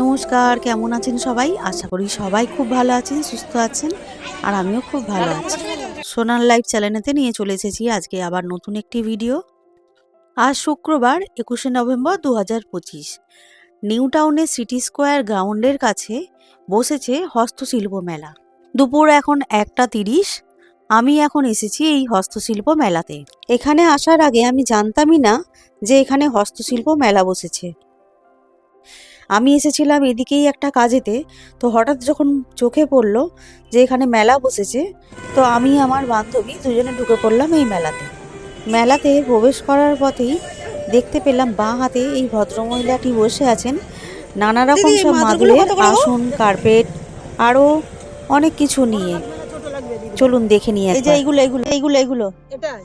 নমস্কার, কেমন আছেন সবাই? আশা করি সবাই খুব ভালো আছেন, সুস্থ আছেন। আর আমিও খুব ভালো আছি। সোনার লাইফ চ্যানেলেতে নিয়ে চলে এসেছি আজকে আবার নতুন একটি ভিডিও। আজ শুক্রবার ২১শে নভেম্বর ২০২৫। নিউ টাউনের সিটি স্কোয়ার গ্রাউন্ডের কাছে বসেছে হস্তশিল্প মেলা। দুপুর এখন ১টা ৩০। আমি এখন এসেছি এই হস্তশিল্প মেলাতে। এখানে আসার আগে আমি জানতামই না যে এখানে হস্তশিল্প মেলা বসেছে। আমি এসেছিলাম এদিকেই একটা কাজেতে, তো হঠাৎ যখন চোখে পড়লো যে এখানে মেলা বসেছে, তো আমি আমার বান্ধবী দুজনে ঢুকে পড়লাম এই মেলাতে। মেলাতে প্রবেশ করার পথেই দেখতে পেলাম বাঁ হাতে এই ভদ্রমহিলাটি বসে আছেন নানা রকম সব মাদুরের আসন, কার্পেট আরও অনেক কিছু নিয়ে। চলুন দেখে নিয়ে এই যে এইগুলো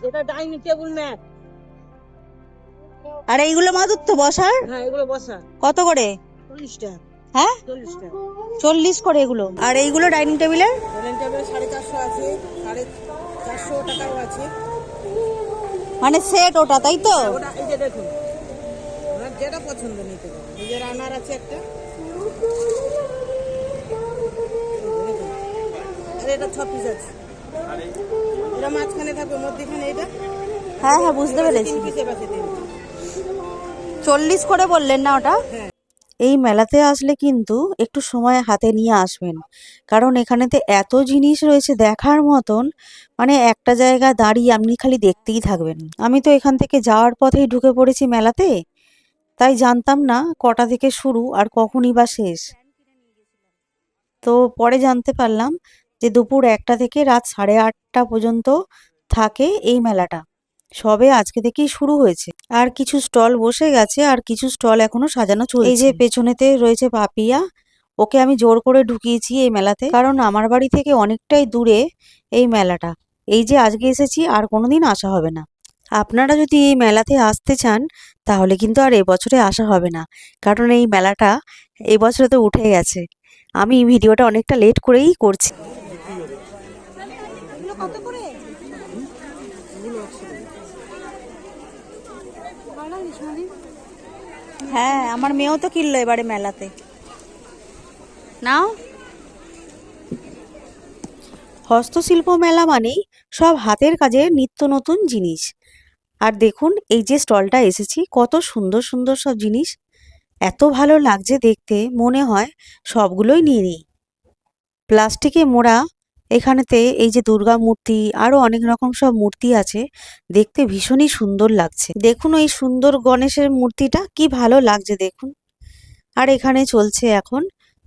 এটা ডাইনিং টেবিল ম্যাট। আর এইগুলো মাদুর তো বসার। হ্যাঁ, এগুলো বসা কত করে? 40 টাকা। হ্যাঁ, 40 টাকা। 40 করে এগুলো। আর এইগুলো ডাইনিং টেবিলের ডাইনিং টেবিল 450 আছে, 450 টাকাও আছে। মানে সেট ওটা, তাই তো? ওটা এই যে দেখুন, আপনার যেটা পছন্দ নিতে পারেন। এই যে রানার আছে একটা, আর এটা 6 পিস আছে। এটা মাঝখানে থাকবে, মধ্যখানে এটা। হ্যাঁ হ্যাঁ, বুঝতে পেরেছি। 3 পিসের আছে 3। 40 করে বললেন না ওটা? হ্যাঁ। এই মেলাতে আসলে কিন্তু একটু সময় হাতে নিয়ে আসবেন, কারণ এখানেতে এত জিনিস রয়েছে দেখার মতন, মানে একটা জায়গায় দাঁড়িয়ে আপনি খালি দেখতেই থাকবেন। আমি তো এখান থেকে যাওয়ার পথেই ঢুকে পড়েছি মেলাতে, তাই জানতাম না কটা থেকে শুরু আর কখনই বা শেষ। তো পরে জানতে পারলাম যে দুপুর 1টা থেকে রাত 8:30 পর্যন্ত থাকে এই মেলাটা। সবে আজকে থেকেই শুরু হয়েছে। আর কিছু স্টল বসে গেছে আর কিছু স্টল এখনো সাজানো চলছে। এই যে পেছনেতে রয়েছে পাপিয়া, ওকে আমি জোর করে ঢুকিয়েছি এই মেলাতে, কারণ আমার বাড়ি থেকে অনেকটাই দূরে এই মেলাটা। এই যে আজকে এসেছি, আর কোনোদিন আসা হবে না। আপনারা যদি এই মেলাতে আসতে চান তাহলে কিন্তু আর এবছরে আসা হবে না, কারণ এই মেলাটা এবছরে তো উঠে গেছে। আমি ভিডিওটা অনেকটা লেট করেই করছি। হ্যাঁ, আমার মেয়েও তো কিনলো এবারে মেলাতে। নাও। হস্তশিল্প মেলা মানেই সব হাতের কাজের নিত্য নতুন জিনিস। আর দেখুন এই যে স্টলটা এসেছি, কত সুন্দর সুন্দর সব জিনিস, এত ভালো লাগছে দেখতে, মনে হয় সবগুলোই নিয়ে নিই। প্লাস্টিকে মোড়া এখানেতে এই যে দুর্গা মূর্তি আরো অনেক রকম সব মূর্তি আছে, দেখতে ভীষণই সুন্দর লাগছে। দেখুন ওই সুন্দর গণেশের মূর্তিটা কি ভালো লাগছে দেখুন। আর এখানে চলছে এখন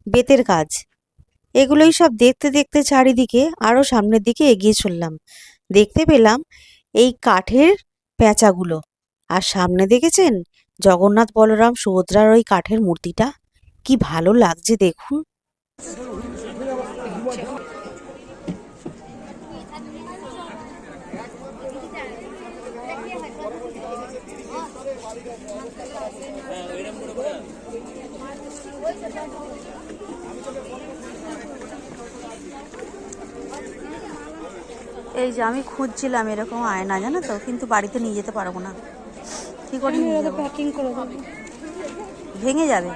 বেতের কাজ। এগুলোই সব দেখতে দেখতে চারিদিকে আরো সামনের দিকে এগিয়ে চললাম। দেখতে পেলাম এই কাঠের প্যাঁচাগুলো। আর সামনে দেখেছেন জগন্নাথ বলরাম সুভদ্রার ওই কাঠের মূর্তিটা, কি ভালো লাগছে দেখুন। এই যে আমি খুঁজছিলাম এরকম আয়না, জানো তো, কিন্তু বাড়িতে নিয়ে যেতে পারবো না। কি করে নিয়ে যাবো? প্যাকিং করে দেবো, ভেঙে যাবে।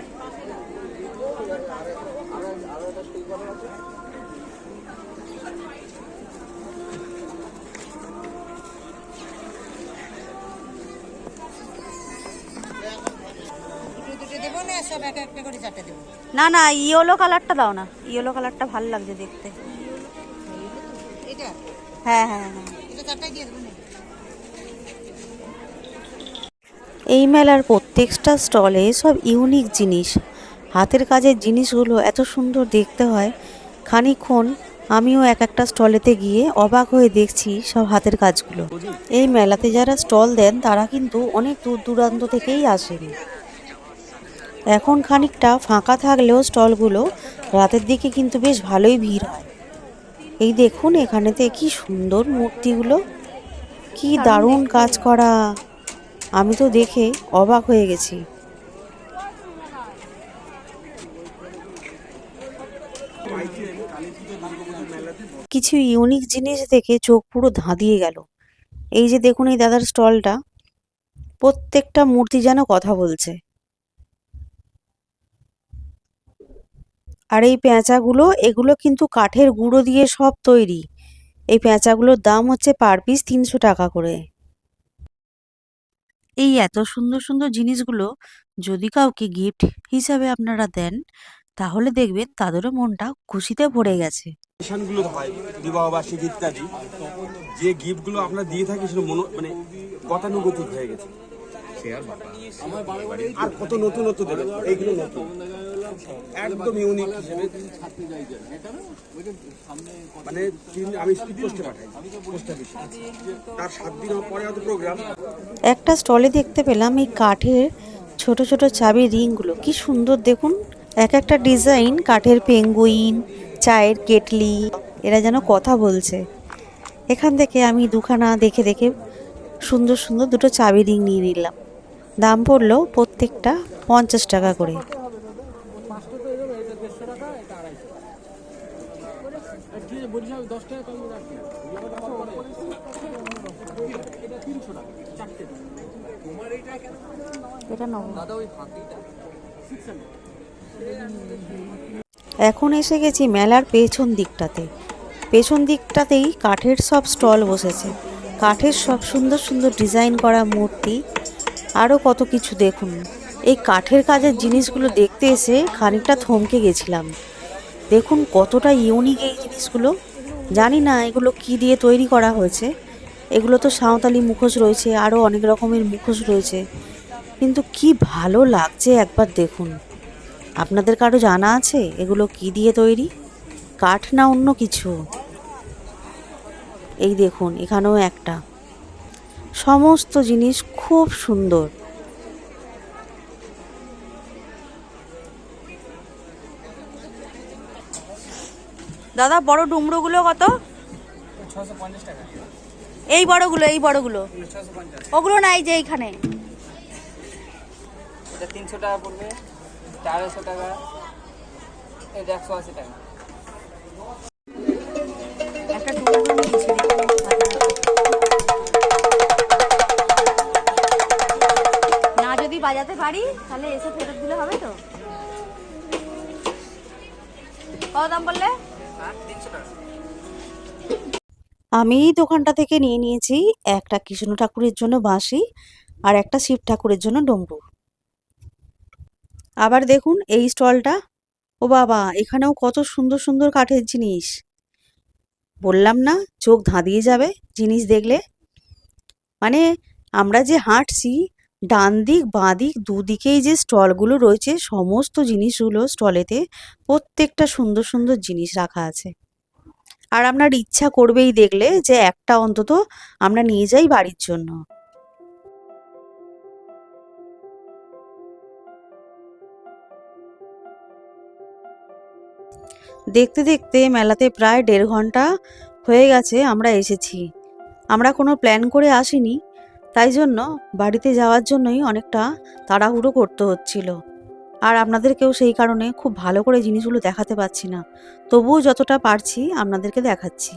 না না, ইয়েলো কালারটা দাও না, ইয়েলো কালারটা ভালো লাগছে দেখতে। হ্যাঁ হ্যাঁ হ্যাঁ, এই মেলার প্রত্যেকটা স্টলে সব ইউনিক জিনিস, হাতের কাজের জিনিসগুলো এত সুন্দর দেখতে হয়। খানিকক্ষণ আমিও এক একটা স্টলেতে গিয়ে অবাক হয়ে দেখছি সব হাতের কাজগুলো। এই মেলাতে যারা স্টল দেন তারা কিন্তু অনেক দূর দূরান্ত থেকেই আসেন। এখন খানিকটা ফাঁকা থাকলেও স্টলগুলো রাতের দিকে কিন্তু বেশ ভালোই ভিড় হয়। এই দেখুন এখানেতে কি সুন্দর মূর্তিগুলো, কি দারুণ কাজ করা, আমি তো দেখে অবাক হয়ে গেছি। কিছু ইউনিক জিনিস দেখে চোখ পুরো ধাঁধিয়ে গেল। এই যে দেখুন এই দাদার স্টলটা, প্রত্যেকটা মূর্তি যেন কথা বলছে। আর এই পেঁচাগুলো এগুলো কিন্তু কাঠের গুঁড়ো দিয়ে সব তৈরি। এই পেঁচাগুলোর দাম হচ্ছে পার পিস 300 টাকা করে। এই এত সুন্দর সুন্দর জিনিসগুলো যদি কাউকে গিফট হিসাবে আপনারা দেন, তাহলে দেখবেন তাদেরও মনটা খুশিতে ভরে গেছে। গুলো হয় বিবাহবার্ষিক ইত্যাদি, যে গিফটগুলো আমরা দিয়ে থাকি সেটা মানে গতানুগতিক হয়ে গেছে। আর কত নতুনত্ব দেবে, এইগুলো নতুন একদম ইউনিক হিসেবে। মানে আমি স্পিড পোস্টে পাঠাই, পোস্ট অফিসে, তার 7 দিন পরে হয়তো প্রোগ্রাম। একটা স্টলে দেখতে পেলাম এই কাঠের ছোট ছোট চাবির রিংগুলো, কি সুন্দর দেখুন। এক একটা ডিজাইন, কাঠের পেঙ্গুইন, চায়ের কেটলি, এরা যেন কথা বলছে। এখান থেকে আমি দুখানা দেখে দেখে সুন্দর সুন্দর দুটো চাবি রিং নিয়ে নিলাম। দাম পড়লো প্রত্যেকটা 50 টাকা করে। এখন এসে গেছি মেলার পেছন দিকটাতে। পেছন দিকটাতেই কাঠের সব স্টল বসেছে। কাঠের সব সুন্দর সুন্দর ডিজাইন করা মূর্তি, আরও কত কিছু দেখুন। এই কাঠের কাজের জিনিসগুলো দেখতে এসে খানিকটা থমকে গেছিলাম। দেখুন কতটা ইউনিক এই জিনিসগুলো। জানি না এগুলো কি দিয়ে তৈরি করা হয়েছে। এগুলো তো সাঁওতালি মুখোশ রয়েছে, আরও অনেক রকমের মুখোশ রয়েছে, কিন্তু কি ভালো লাগছে একবার দেখুন। আপনাদের কারো জানা আছে এগুলো কি দিয়ে তৈরি? কাঠ না অন্য কিছু? এই দেখুন এখানেও একটা। সমস্ত জিনিস খুব সুন্দর। দাদা বড় ডুমরুগুলো কত? 650 টাকা। এই বড়গুলো ওগুলো নাই যে এইখানে? এটা 300 টাকা পড়বে, 400 টাকা, এটা 180 টাকা। একটা ডুমরু নিয়েছি। না যদি বাজাতে পারি তাহলে এসে ফেরত দিলে হবে তো? কত দাম বললে? 300 টাকা। আমি এই দোকানটা থেকে নিয়ে নিয়েছি একটা কৃষ্ণ ঠাকুরের জন্য বাঁশি আর একটা শিব ঠাকুরের জন্য ডমরু। আবার দেখুন এই স্টলটা, ও বাবা, এখানেও কত সুন্দর সুন্দর কাঠের জিনিস। বললাম না চোখ ধাঁধিয়ে যাবে জিনিস দেখলে। মানে আমরা যে হাঁটছি, ডান দিক বাঁ দিক দুদিকেই যে স্টলগুলো রয়েছে, সমস্ত জিনিসগুলো স্টলেতে প্রত্যেকটা সুন্দর সুন্দর জিনিস রাখা আছে। আর আপনার ইচ্ছা করবেই দেখলে যে একটা অন্তত আমরা নিয়ে যাই বাড়ির জন্য। দেখতে দেখতে মেলাতে প্রায় 1.5 ঘন্টা হয়ে গেছে আমরা এসেছি। আমরা কোনো প্ল্যান করে আসিনি, তাই জন্য বাড়িতে যাওয়ার জন্যই অনেকটা তাড়াহুড়ো করতে হচ্ছিল। আর আপনাদেরকেও সেই কারণে খুব ভালো করে জিনিসগুলো দেখাতে পারছি না, তবুও যতটা পারছি আপনাদেরকে দেখাচ্ছি।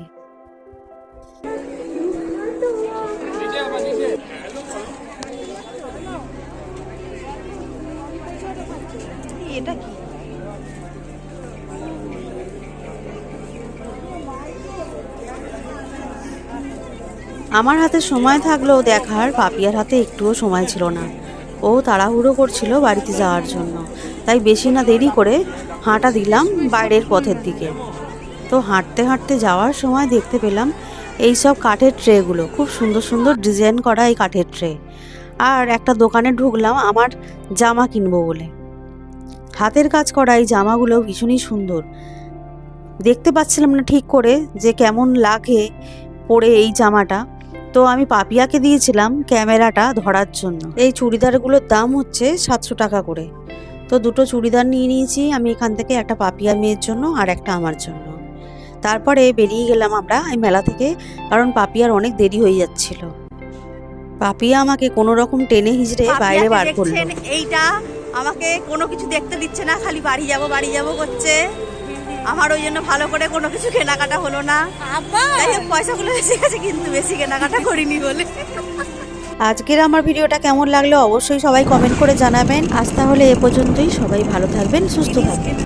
এটা কি? আমার হাতে সময় থাকলেও দেখার পাপিয়ার হাতে একটুও সময় ছিল না। ও তাড়াহুড়ো করছিল বাড়িতে যাওয়ার জন্য, তাই বেশি না দেরি করে হাঁটা দিলাম বাইরের পথের দিকে। তো হাঁটতে হাঁটতে যাওয়ার সময় দেখতে পেলাম এই সব কাঠের ট্রেগুলো, খুব সুন্দর সুন্দর ডিজাইন করা এই কাঠের ট্রে। আর একটা দোকানে ঢুকলাম আমার জামা কিনবো বলে। হাতের কাজ করা এই জামাগুলো ভীষণই সুন্দর। দেখতে পাচ্ছিলাম না ঠিক করে যে কেমন লাগে পরে এই জামাটা, তো আমি পাপিয়াকে দিয়েছিলাম ক্যামেরাটা ধরার জন্য। এই চুড়িদারগুলোর দাম হচ্ছে 700 টাকা করে। তো দুটো চুড়িদার নিয়ে নিয়েছি আমি এখান থেকে, একটা পাপিয়া মেয়ের জন্য আর একটা আমার জন্য। তারপরে বেরিয়ে গেলাম আমরা এই মেলা থেকে, কারণ পাপিয়ার অনেক দেরি হয়ে যাচ্ছিল। পাপিয়া আমাকে কোনো রকম টেনে হিজড়ে বাইরে বার করলো। এইটা আমাকে কোনো কিছু দেখতে দিচ্ছে না, খালি বাড়ি যাব করছে। আমার ওই জন্য ভালো করে কোনো কিছু কেনাকাটা হলো না। পয়সাগুলো বেশি গেছে কিন্তু বেশি কেনাকাটা করিনি বলে। আজকের আমার ভিডিওটা কেমন লাগলো অবশ্যই সবাই কমেন্ট করে জানাবেন। আজ তাহলে এ পর্যন্তই। সবাই ভালো থাকবেন, সুস্থ থাকবেন।